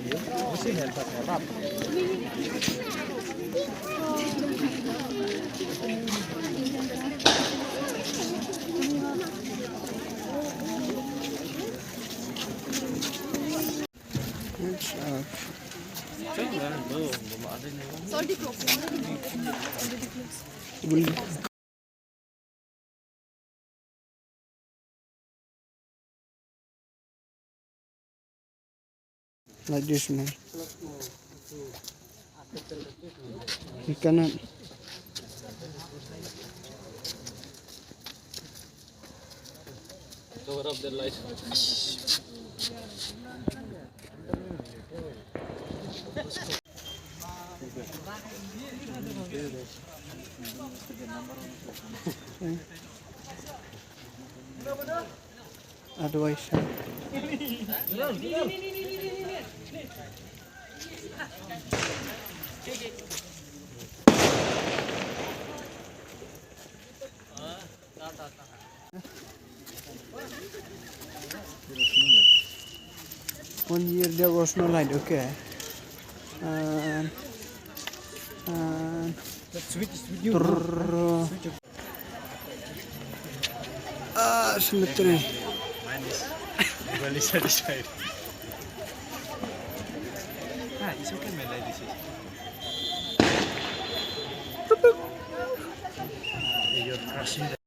you. Mesti help apa? Like this, man. You cannot. Cover up the light. Otherwise, one year there was no light. Okay. And symmetry. Mine is well satisfied. It's okay, my lady. You're crushing the